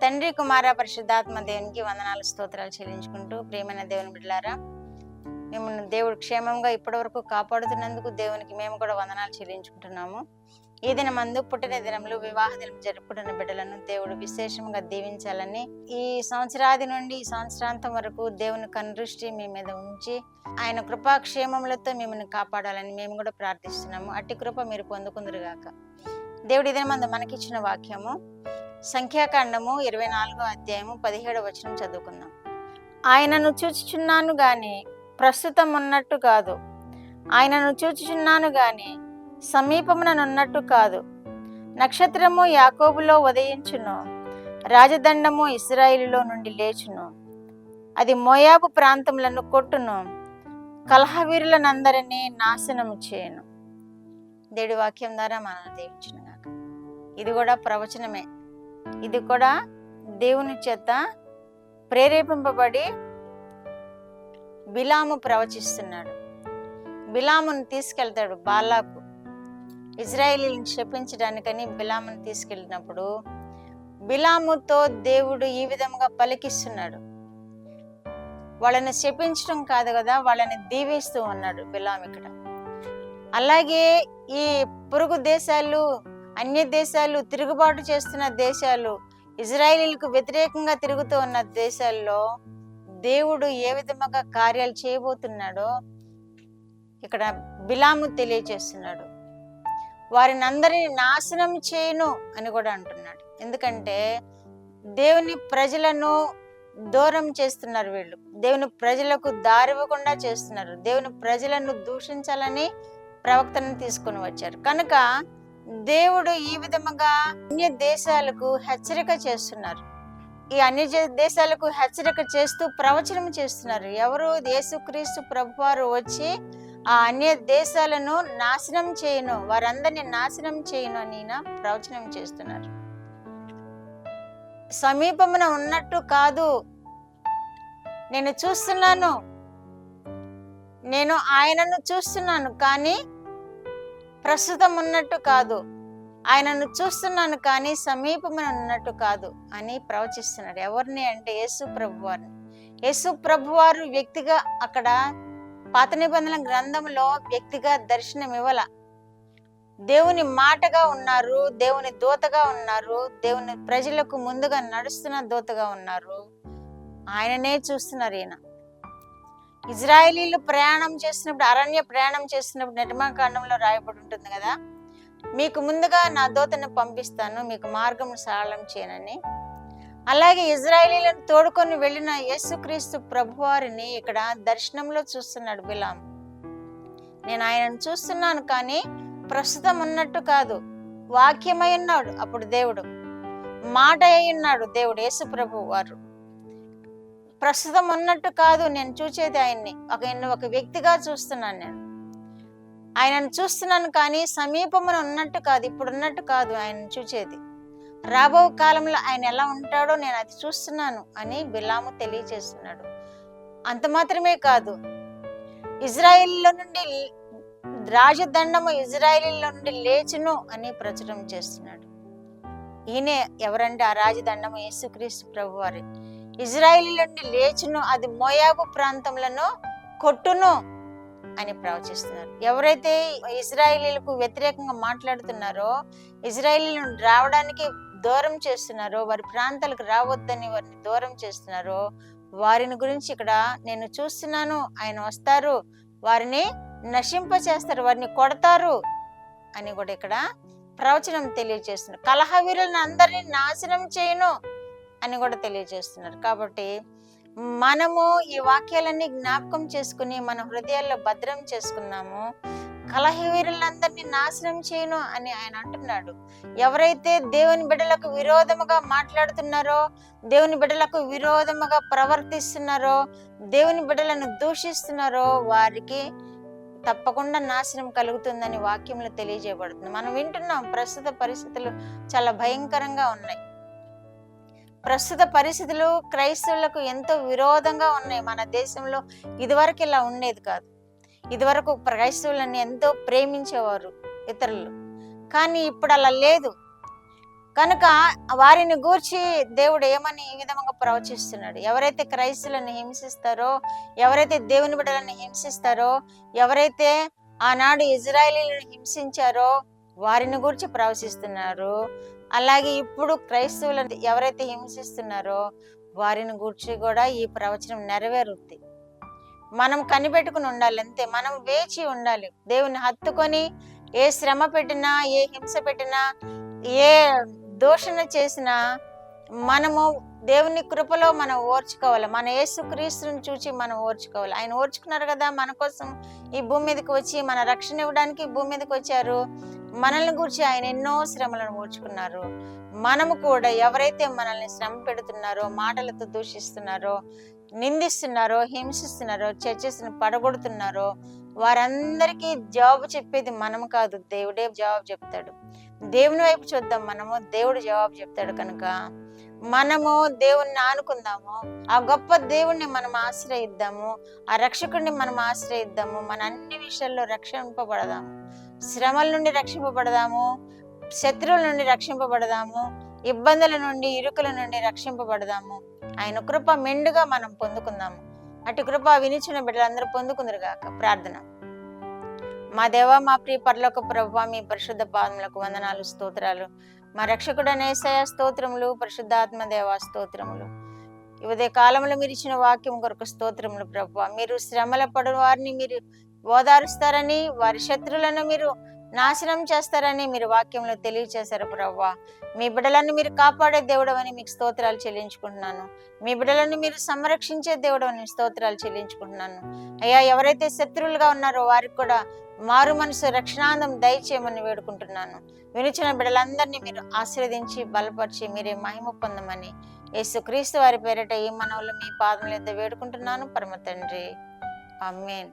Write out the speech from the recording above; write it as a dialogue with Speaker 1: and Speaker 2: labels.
Speaker 1: తండ్రి, కుమార, పరిశుద్ధాత్మ దేవునికి వందనాలు స్తోత్రాలు చెల్లించుకుంటూ, ప్రియమైన దేవుని బిడ్డలారా, మిమ్మల్ని దేవుడు క్షేమంగా ఇప్పటి వరకు కాపాడుతున్నందుకు దేవునికి మేము కూడా వందనాలు చెల్లించుకుంటున్నాము. ఈ దినమందు పుట్టిన దినములు, వివాహ దినం జరుపుకుంటున్న బిడ్డలను దేవుడు విశేషంగా దీవించాలని, ఈ సంవత్సరాది నుండి ఈ సంవత్సరాంతం వరకు దేవుని కనుదృష్టి మీ మీద ఉంచి ఆయన కృపాక్షేమములతో మిమ్మల్ని కాపాడాలని మేము కూడా ప్రార్థిస్తున్నాము. అట్టి కృప మీరు పొందుకుందరుగాక. దేవుడి దినమందు మనకిచ్చిన వాక్యము సంఖ్యాకాండము 24వ అధ్యాయము 17వ వచనం చదువుకుందాం. ఆయనను చూచుచున్నాను గాని ప్రస్తుతం ఉన్నట్టు కాదు, ఆయనను చూచుచున్నాను గాని సమీపముననున్నట్టు కాదు. నక్షత్రము యాకోబులో ఉదయించును, రాజదండము ఇశ్రాయేలులో నుండి లేచును. అది మోయాబు ప్రాంతములను కొట్టును, కలహవీరులనందరినీ నాశనము చేయను. దేవుడి వాక్యం ద్వారా మనల్ని దీవించును గాక. ఇది కూడా ప్రవచనమే. ఇది కూడా దేవుని చేత ప్రేరేపింపబడి బిలాము ప్రవచిస్తున్నాడు. బిలామును తీసుకెళ్తాడు బాలాకు. ఇజ్రాయేలీని శపించడానికని బిలామును తీసుకెళ్ళినప్పుడు బిలాముతో దేవుడు ఈ విధంగా పలికిస్తున్నాడు. వాళ్ళని శపించడం కాదు కదా, వాళ్ళని దీవిస్తూ ఉన్నాడు బిలాము ఇక్కడ. అలాగే ఈ పొరుగు దేశాలు, అన్య దేశాలు, తిరుగుబాటు చేస్తున్న దేశాలు, ఇజ్రాయేలీలకు వ్యతిరేకంగా తిరుగుతూ ఉన్న దేశాల్లో దేవుడు ఏ విధంగా కార్యాలు చేయబోతున్నాడో ఇక్కడ బిలాము తెలియచేస్తున్నాడు. వారిని అందరినీ నాశనం చేయను అని కూడా అంటున్నాడు. ఎందుకంటే దేవుని ప్రజలను దూరం చేస్తున్నారు వీళ్ళు. దేవుని ప్రజలకు దారి ఇవ్వకుండా చేస్తున్నారు. దేవుని ప్రజలను దూషించాలని ప్రవక్తను తీసుకొని వచ్చారు. కనుక దేవుడు ఈ విధముగా అన్య దేశాలకు హెచ్చరిక చేస్తున్నారు. ఈ అన్య దేశాలకు హెచ్చరిక చేస్తూ ప్రవచనం చేస్తున్నారు. ఎవరు? యేసుక్రీస్తు ప్రభువారు వచ్చి ఆ అన్య దేశాలను నాశనం చేయను, వారందరినీ నాశనం చేయను అని ప్రవచనం చేస్తున్నారు. సమీపమున ఉన్నట్టు కాదు, నేను చూస్తున్నాను, నేను ఆయనను చూస్తున్నాను కానీ ప్రస్తుతం ఉన్నట్టు కాదు, ఆయనను చూస్తున్నాను కానీ సమీపమున ఉన్నట్టు కాదు అని ప్రవచిస్తున్నాడు. ఎవరిని అంటే యేసు ప్రభువారిని. యేసు ప్రభువారు వ్యక్తిగా అక్కడ పాత నిబంధన గ్రంథంలో వ్యక్తిగా దర్శనం ఇవ్వాల. దేవుని మాటగా ఉన్నారు, దేవుని దూతగా ఉన్నారు, దేవుని ప్రజలకు ముందుగా నడుస్తున్న దూతగా ఉన్నారు. ఆయననే చూస్తున్నారు. ఈయన ఇజ్రాయేలీలు ప్రయాణం చేసినప్పుడు, అరణ్య ప్రయాణం చేసినప్పుడు నిర్మాకాండంలో రాయబడి ఉంటుంది కదా, మీకు ముందుగా నా దూతను పంపిస్తాను, మీకు మార్గం సరళం చేయనని. అలాగే ఇజ్రాయేలీలను తోడుకొని వెళ్ళిన యేసుక్రీస్తు ప్రభువారిని ఇక్కడ దర్శనంలో చూస్తున్నాడు బిలాము. నేను ఆయనను చూస్తున్నాను కానీ ప్రస్తుతం ఉన్నట్టు కాదు. వాక్యమై ఉన్నాడు అప్పుడు దేవుడు, మాట అయి ఉన్నాడు దేవుడు యేసు ప్రభు వారు. ప్రస్తుతం ఉన్నట్టు కాదు నేను చూచేది ఆయన్ని, ఒక వ్యక్తిగా చూస్తున్నాను. నేను ఆయనను చూస్తున్నాను కానీ సమీపమున ఉన్నట్టు కాదు, ఇప్పుడు ఉన్నట్టు కాదు ఆయనను చూచేది. రాబో కాలంలో ఆయన ఎలా ఉంటాడో నేను అది చూస్తున్నాను అని బిలాము తెలియజేస్తున్నాడు. అంత మాత్రమే కాదు, ఇజ్రాయేలీలో నుండి రాజదండము ఇజ్రాయేలీలో నుండి లేచును అని ప్రచురం చేస్తున్నాడు. ఈయనే ఎవరంటే ఆ రాజదండము యేసుక్రీస్తు ప్రభువారి. ఇజ్రాయేలీలో నుండి లేచును, అది మోయాబు ప్రాంతములను కొట్టును అని ప్రవచిస్తున్నారు. ఎవరైతే ఇజ్రాయేలీలకు వ్యతిరేకంగా మాట్లాడుతున్నారో, ఇజ్రాయేలీలను రావడానికి దూరం చేస్తున్నారో, వారి ప్రాంతాలకు రావద్దని వారిని దూరం చేస్తున్నారో, వారిని గురించి ఇక్కడ నేను చూస్తున్నాను, ఆయన వస్తారు, వారిని నశింప చేస్తారు, వారిని కొడతారు అని కూడా ఇక్కడ ప్రవచనం తెలియజేస్తున్నారు. కలహవీరులను అందరినీ నాశనం చేయను అని కూడా తెలియజేస్తున్నారు. కాబట్టి మనము ఈ వాక్యాలన్నీ జ్ఞాపకం చేసుకుని మన హృదయాల్లో భద్రం చేసుకున్నాము. కలహవీరులందరినీ నాశనం చేయను అని ఆయన అంటున్నాడు. ఎవరైతే దేవుని బిడ్డలకు విరోధముగా మాట్లాడుతున్నారో, దేవుని బిడ్డలకు విరోధముగా ప్రవర్తిస్తున్నారో, దేవుని బిడ్డలను దూషిస్తున్నారో, వారికి తప్పకుండా నాశనం కలుగుతుందని వాక్యంలో తెలియజేయబడుతుంది. మనం వింటున్నాం, ప్రస్తుత పరిస్థితులు చాలా భయంకరంగా ఉన్నాయి. ప్రస్తుత పరిస్థితులు క్రైస్తవులకు ఎంతో విరోధంగా ఉన్నాయి. మన దేశంలో ఇదివరకు ఇలా ఉండేది కాదు. ఇదివరకు క్రైస్తవులను ఎంతో ప్రేమించేవారు ఇతరులు, కానీ ఇప్పుడు అలా లేదు. కనుక వారిని గూర్చి దేవుడు ఏమని ఈ విధంగా ప్రవచిస్తున్నాడు. ఎవరైతే క్రైస్తులను హింసిస్తారో, ఎవరైతే దేవుని బిడ్డలను హింసిస్తారో, ఎవరైతే ఆనాడు ఇజ్రాయేలీలను హింసించారో వారిని గురించి ప్రవచిస్తున్నారు. అలాగే ఇప్పుడు క్రైస్తవులను ఎవరైతే హింసిస్తున్నారో వారిని గురించి కూడా ఈ ప్రవచనం నెరవేరుద్ది. మనం కనిపెట్టుకుని ఉండాలి, అంతే. మనం వేచి ఉండాలి. దేవుని హత్తుకొని ఏ శ్రమ పెట్టినా, ఏ హింస పెట్టినా, ఏ దూషణ చేసినా మనము దేవుని కృపలో మనం ఓర్చుకోవాలి. మన యేసుక్రీస్తుని చూచి మనం ఓర్చుకోవాలి. ఆయన ఓర్చుకున్నారు కదా, మన కోసం ఈ భూమి మీదకి వచ్చి మన రక్షణ ఇవ్వడానికి భూమి మీదకి వచ్చారు. మనల్ని గురించి ఆయన ఎన్నో శ్రమలను ఓర్చుకున్నారు. మనము కూడా ఎవరైతే మనల్ని శ్రమ పెడుతున్నారో, మాటలతో దూషిస్తున్నారో, నిందిస్తున్నారో, హింసిస్తున్నారో, చర్చెస్ని పడగొడుతున్నారో వారందరికీ జవాబు చెప్పేది మనం కాదు, దేవుడే జవాబు చెప్తాడు. దేవుని వైపు చూద్దాం, మనము దేవుడు జవాబు చెప్తాడు. కనుక మనము దేవుణ్ణి ఆనుకుందాము, ఆ గొప్ప దేవుణ్ణి మనం ఆశ్రయిద్దాము, ఆ రక్షకుడిని మనం ఆశ్రయిద్దాము. మన అన్ని విషయాల్లో రక్షింపబడదాము, శ్రమల నుండి రక్షింపబడదాము, శత్రువుల నుండి రక్షింపబడదాము, ఇబ్బందుల నుండి, ఇరుకుల నుండి రక్షింపబడదాము. ఆయన కృప మెండుగా మనం పొందుకుందాము. అటు కృప వినిచిన బిడ్డలందరూ పొందుకుందరుగాక. ప్రార్థన. మా దేవ, మా ప్రియ పరలోక ప్రభువా, మీ పరిశుద్ధ పాదములకు వందనాలు, స్తోత్రాలు. మా రక్షకుడైన యేసయ్య స్తోత్రములు, పరిశుద్ధాత్మ దేవా స్తోత్రములు. ఈ ఉదయ కాలంలో మీరు ఇచ్చిన వాక్యం కొరకు స్తోత్రములు ప్రభువా. మీరు శ్రమల పడు వారిని మీరు ఓదారుస్తారని, వారి శత్రువులను మీరు నాశనం చేస్తారని మీరు వాక్యంలో తెలియచేశారు ప్రభువా. మీ బిడ్డలను మీరు కాపాడే దేవుడు అని మీకు స్తోత్రాలు చెల్లించుకుంటున్నాను. మీ బిడ్డలను మీరు సంరక్షించే దేవుడు అని స్తోత్రాలు చెల్లించుకుంటున్నాను. అయ్యా, ఎవరైతే శత్రువులుగా ఉన్నారో వారికి కూడా మారు మనసు, రక్షణాందం దయచేయమని వేడుకుంటున్నాను. వినిచిన బిడ్డలందరినీ మీరు ఆశీర్వదించి బలపరిచి మీరే మహిమ పొందమని యేసుక్రీస్తు వారి పేరిట ఈ మనవులు మీ పాదముల యొద్ద వేడుకుంటున్నాను పరమ తండ్రి. ఆమేన్.